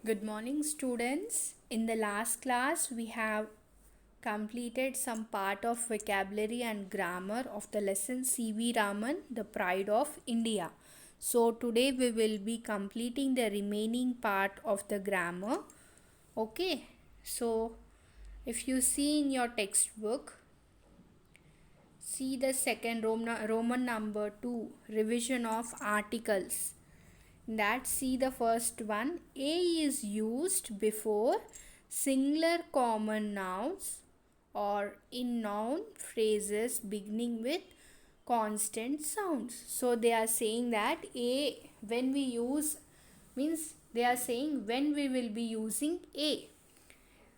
Good morning, students. In the last class, we have completed some part of vocabulary and grammar of the lesson C.V. Raman, The Pride of India. So, today we will be completing the remaining part of the grammar. Okay, so if you see in your textbook, see the second Roman number 2, revision of articles. That see the first one. A is used before singular common nouns or in noun phrases beginning with constant sounds. So they are saying that A, when we use, means they are saying when we will be using A.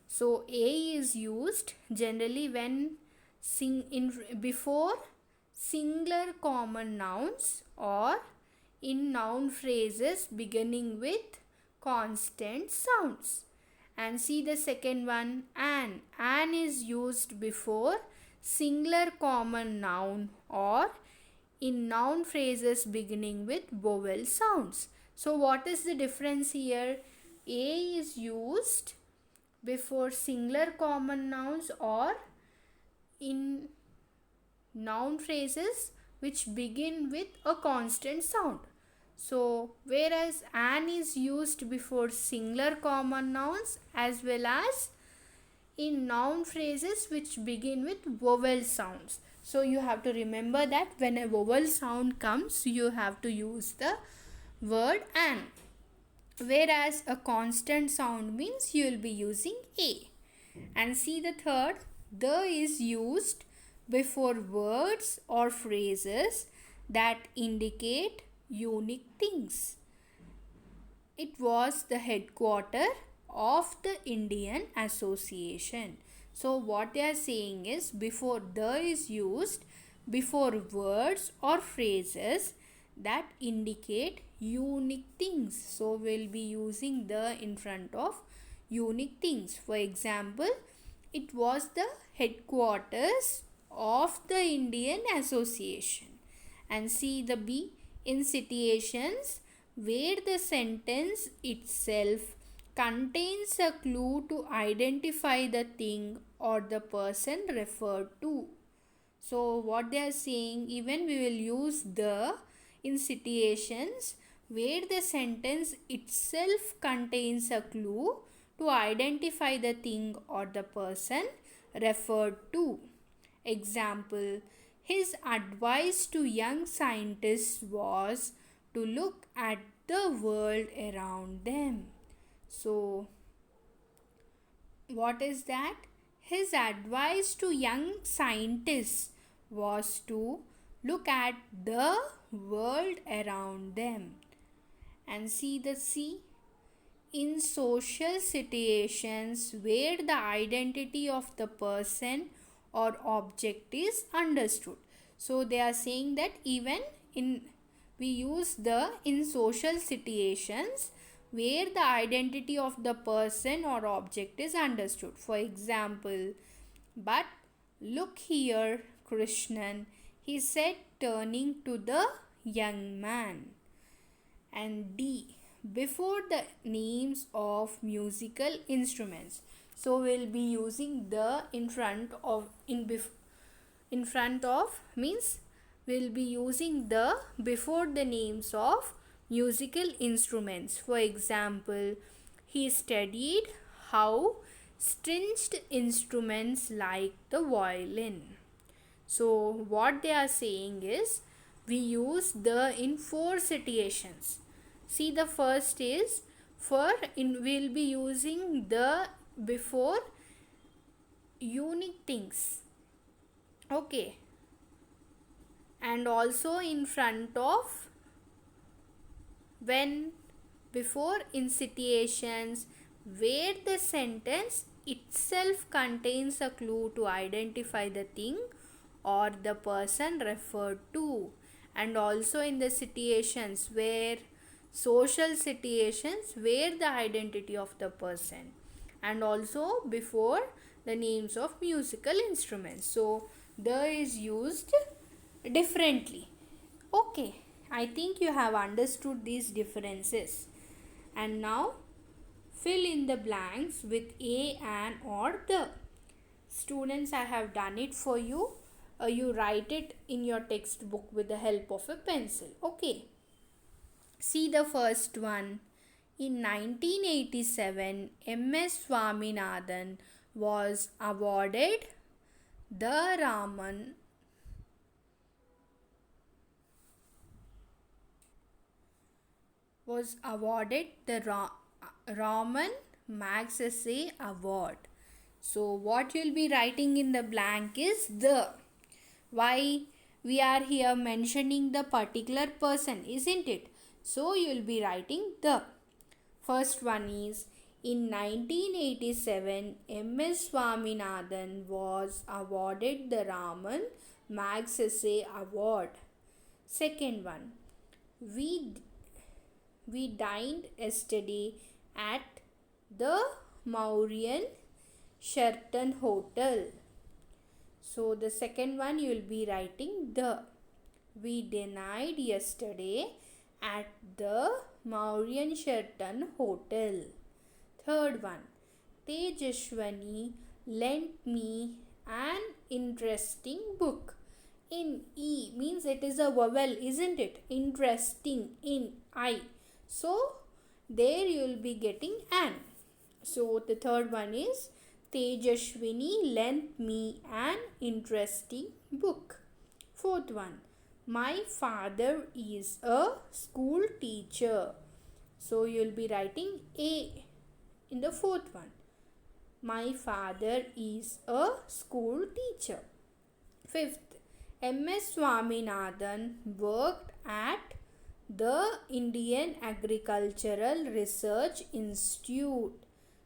So A is used generally when before singular common nouns or in noun phrases beginning with constant sounds. And see the second one, an. An is used before singular common noun or in noun phrases beginning with vowel sounds. So what is the difference here? A is used before singular common nouns or in noun phrases which begin with a constant sound. So, whereas an is used before singular common nouns as well as in noun phrases which begin with vowel sounds. So, you have to remember that when a vowel sound comes, you have to use the word an. Whereas a constant sound means you will be using a. And see the third, the is used before words or phrases that indicate unique things. It was the headquarter of the Indian Association. So what they are saying is before the is used before words or phrases that indicate unique things. So we'll be using the in front of unique things. For example, it was the headquarters of the Indian Association. And see the B, in situations where the sentence itself contains a clue to identify the thing or the person referred to. So what they are saying, even we will use the in situations where the sentence itself contains a clue to identify the thing or the person referred to. Example, his advice to young scientists was to look at the world around them. So, what is that? His advice to young scientists was to look at the world around them. And see the C, in social situations where the identity of the person or object is understood. So they are saying that even in we use the in social situations where the identity of the person or object is understood. For example, but look here, Krishnan, he said, turning to the young man. And D, before the names of musical instruments. So we'll be using the in front of in front of means we'll be using the before the names of musical instruments. For example, he studied how stringed instruments like the violin. So what they are saying is we use the in four situations. See the first is for in we'll be using the before unique things. Okay. And also in front of when before in situations where the sentence itself contains a clue to identify the thing or the person referred to, and also in the situations where social situations where the identity of the person, and also before the names of musical instruments. So the is used differently. Okay, I think you have understood these differences. And now Fill in the blanks with a, an, or the. Students, I have done it for you. You write it in your textbook with the help of a pencil. Okay. See the first one. In 1987, M.S. Swaminathan was awarded the Raman Magsaysay Award. So what you'll be writing in the blank is the. Why we are here mentioning the particular person, isn't it? So you'll be writing the. First one is in 1987, M.S. Swaminathan was awarded the Raman Magsaysay Award. Second one, we we dined yesterday at the Mauryan Sheraton Hotel. So the second one you will be writing the. We dined yesterday at the Mauryan Sheraton Hotel. Third one, Tejashwani lent me an interesting book. In E means it is a vowel, isn't it? Interesting in I. So there you will be getting an. So the third one is Tejashwini lent me an interesting book. Fourth one, my father is a school teacher. So you will be writing A in the fourth one. My father is a school teacher. Fifth, M.S. Swaminathan worked at the Indian Agricultural Research Institute.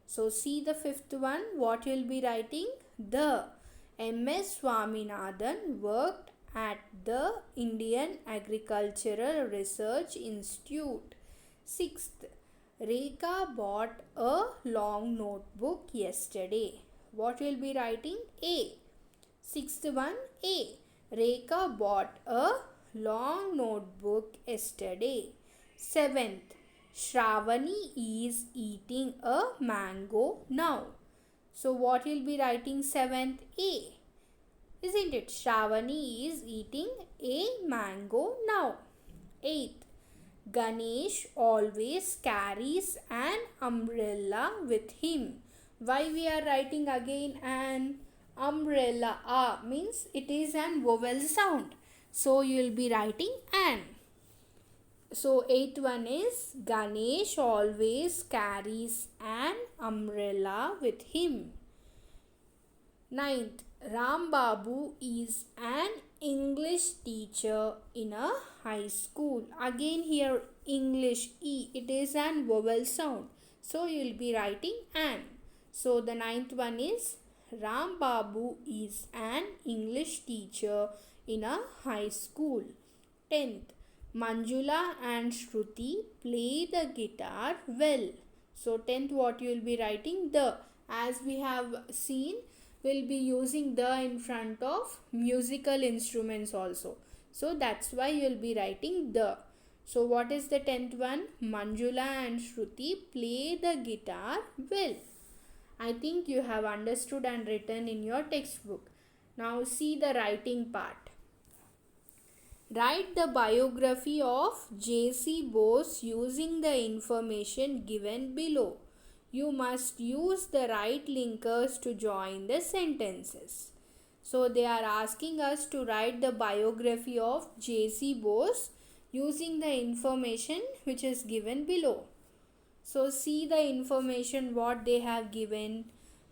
So see the fifth one, what you will be writing? The. M.S. Swaminathan worked at the Indian Agricultural Research Institute. Sixth, Rekha bought a long notebook yesterday. What will be writing? A. Sixth one, A. Rekha bought a long notebook yesterday. Seventh, Shravani is eating a mango now. So what will be writing seventh? A. Isn't it? Shravani is eating a mango now. Eighth, Ganesh always carries an umbrella with him. Why we are writing again an umbrella? Means it is an vowel sound. So you will be writing an. So eighth one is Ganesh always carries an umbrella with him. Ninth, Ram Babu is an English teacher in a high school. Again here English E, it is an vowel sound. So you will be writing an. So the ninth one is Ram Babu is an English teacher in a high school. 10th, Manjula and Shruti play the guitar well. So 10th what you will be writing? The. As we have seen, will be using the in front of musical instruments also. So that's why you will be writing the. So what is the 10th one? Manjula and Shruti play the guitar well. I think you have understood and written in your textbook. Now see the writing part. Write the biography of J.C. Bose using the information given below. You must use the right linkers to join the sentences. So they are asking us to write the biography of J.C. Bose using the information which is given below. So see the information what they have given.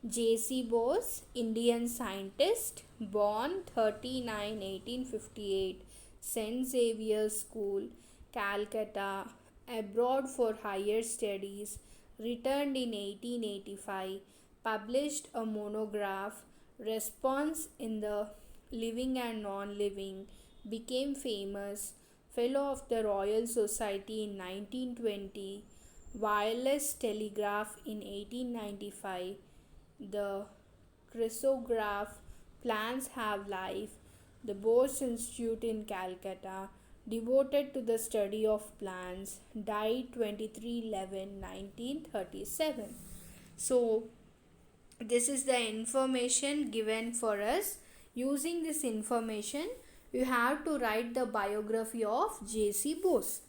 J.C. Bose, Indian scientist, born 30/9/1858, St. Xavier's School, Calcutta, abroad for higher studies, returned in 1885, published a monograph, Response in the Living and Non-Living, became famous, Fellow of the Royal Society in 1920, wireless telegraph in 1895, the chrysograph, plants have life, the Bose Institute in Calcutta, devoted to the study of plants, died 23/11/1937. So, this is the information given for us. Using this information, you have to write the biography of J.C. Bose.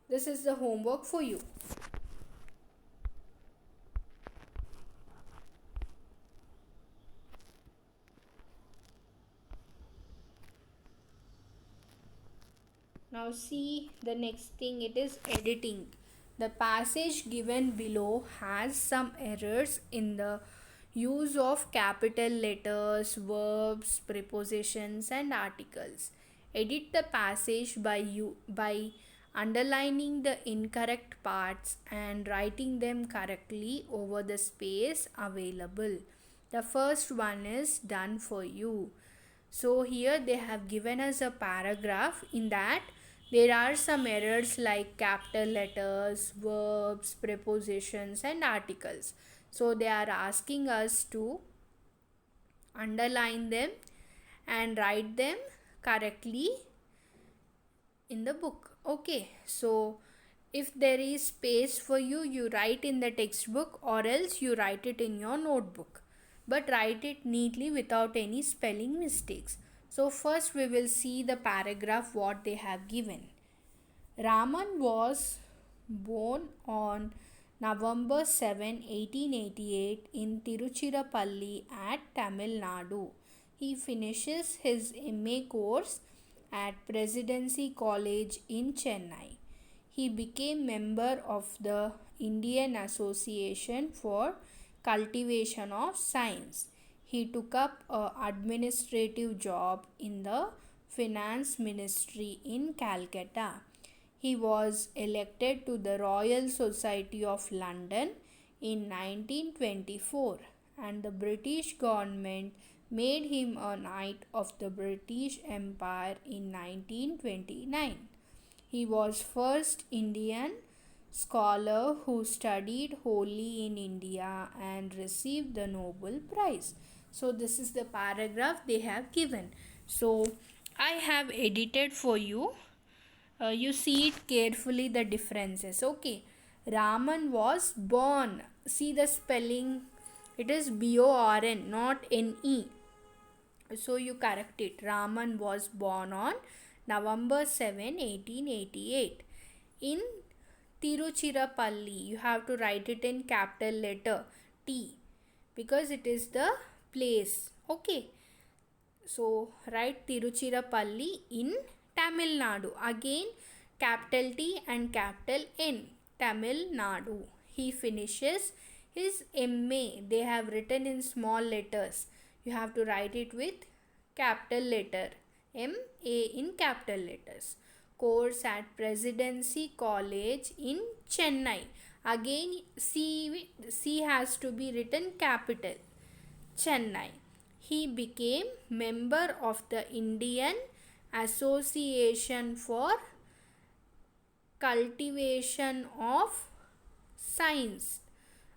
This is the homework for you. Now see the next thing, it is editing. The passage given below has some errors in the use of capital letters, verbs, prepositions and articles. Edit the passage by underlining the incorrect parts and writing them correctly over the space available. The first one is done for you. So here they have given us a paragraph. In that there are some errors like capital letters, verbs, prepositions and articles. So they are asking us to underline them and write them correctly in the book. Okay, so if there is space for you, you write in the textbook or else you write it in your notebook. But write it neatly without any spelling mistakes. So first we will see the paragraph what they have given. Raman was born on November 7, 1888 in Tiruchirappalli at Tamil Nadu. He finishes his MA course at Presidency College in Chennai. He became member of the Indian Association for Cultivation of Science. He took up an administrative job in the Finance Ministry in Calcutta. He was elected to the Royal Society of London in 1924 and the British government made him a Knight of the British Empire in 1929. He was first Indian scholar who studied wholly in India and received the Nobel Prize. So this is the paragraph they have given. So I have edited for you. You see it carefully, the differences. Okay, Raman was born. See the spelling, it is BORN, not NE. So you correct it. Raman was born on November 7, 1888 in Tiruchirappalli. You have to write it in capital letter T because it is the place. Okay. So write Tiruchirappalli in Tamil Nadu. Again capital T and capital N. Tamil Nadu. He finishes his MA. They have written in small letters. You have to write it with capital letter MA in capital letters. Course at Presidency College in Chennai. Again C has to be written capital. Chennai. He became member of the Indian Association for Cultivation of Science.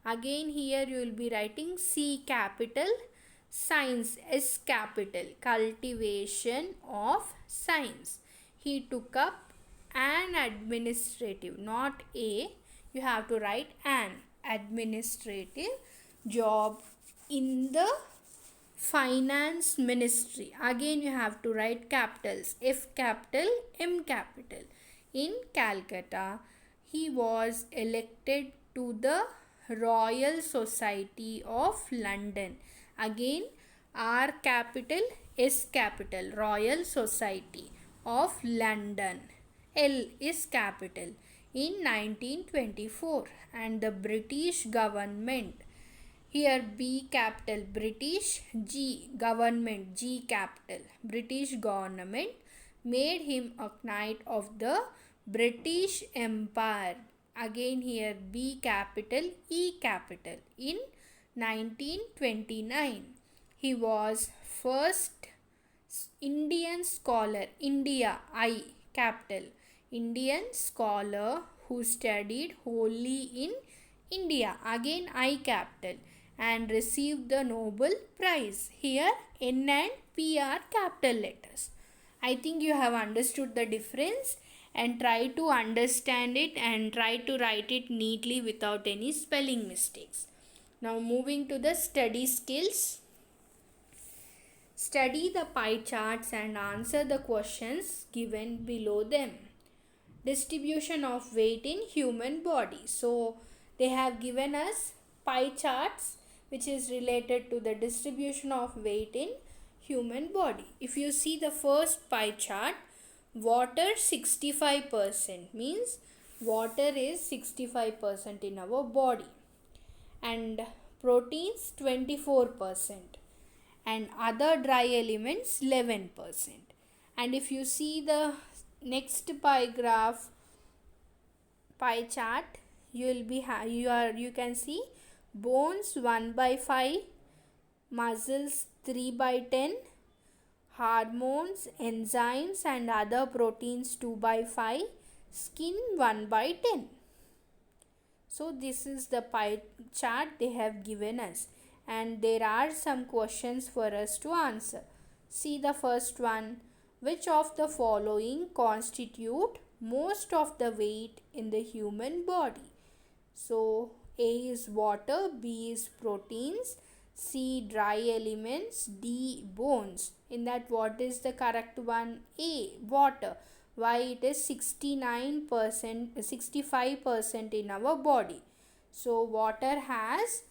Again here you will be writing C capital, Science S capital, Cultivation of Science. He took up an administrative, not a, you have to write an administrative job in the Finance Ministry. Again you have to write capitals, F capital, M capital. In Calcutta, he was elected to the Royal Society of London. Again R capital, S capital, Royal Society of London. L is capital. In 1924, and the British government, here B capital, British, G government, G capital, British government made him a Knight of the British Empire. Again here B capital, E capital. In 1929, he was first Indian scholar, India, I capital, Indian scholar who studied wholly in India, again I capital, and received the Nobel Prize. Here N and P are capital letters. I think you have understood the difference and try to understand it and try to write it neatly without any spelling mistakes. Now moving to the study skills. Study the pie charts and answer the questions given below them. Distribution of weight in human body. So they have given us pie charts which is related to the distribution of weight in human body. If you see the first pie chart, water 65% means water is 65% in our body, and proteins 24%, and other dry elements 11%. And if you see the next pie graph, pie chart, you can see bones 1 by 5, muscles 3 by 10, hormones, enzymes and other proteins 2 by 5, skin 1 by 10. So this is the pie chart they have given us, and there are some questions for us to answer. See the first one. Which of the following constitute most of the weight in the human body? So A is water, B is proteins, C dry elements, D bones. In that, what is the correct one? A, water. Why? It is 69%, 65% in our body. So water has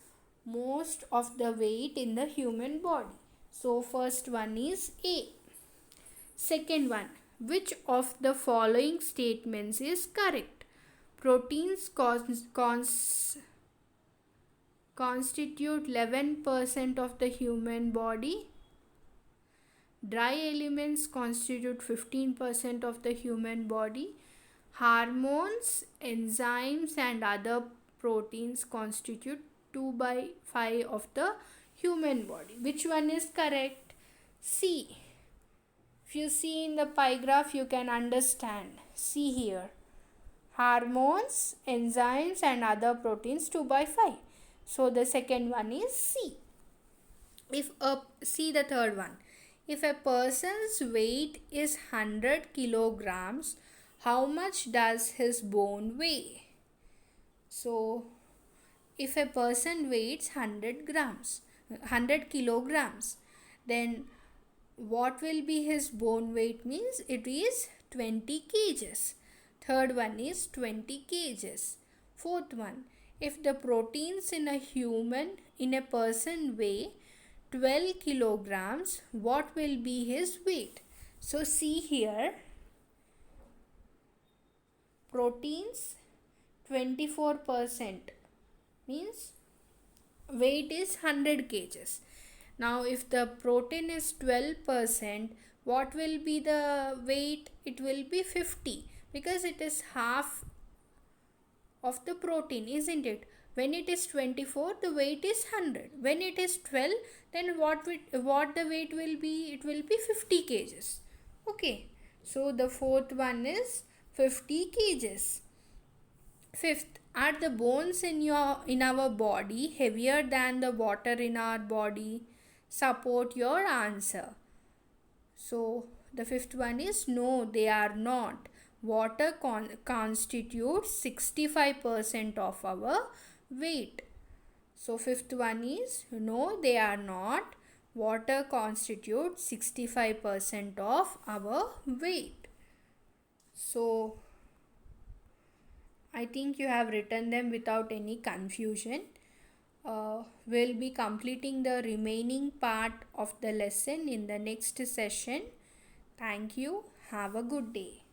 most of the weight in the human body. So first one is A. Second one, which of the following statements is correct? Proteins constitute 11% of the human body. Dry elements constitute 15% of the human body. Hormones, enzymes and other proteins constitute 2 by 5 of the human body. Which one is correct? C. If you see in the pie graph, you can understand. See here. Hormones, enzymes and other proteins 2 by 5. So the second one is C. See the third one. If a person's weight is 100 kilograms, how much does his bone weigh? So if a person weighs 100 kilograms, then what will be his bone weight? Means it is 20 kgs. Third one is 20 kgs. Fourth one, if the proteins in a person weigh 12 kilograms, what will be his weight? So see here, proteins 24% means weight is 100 kgs. Now if the protein is 12%, what will be the weight? It will be 50, because it is half of the protein, isn't it? When it is 24, the weight is 100. When it is 12, then what the weight will be? It will be 50 kgs. Okay, so the fourth one is 50 kgs. Fifth, are the bones in our body heavier than the water in our body? Support your answer. So the fifth one is no, they are not. Water constitutes 65% of our weight. So fifth one is no, they are not. Water constitutes 65% of our weight. So I think you have written them without any confusion. We'll be completing the remaining part of the lesson in the next session. Thank you. Have a good day.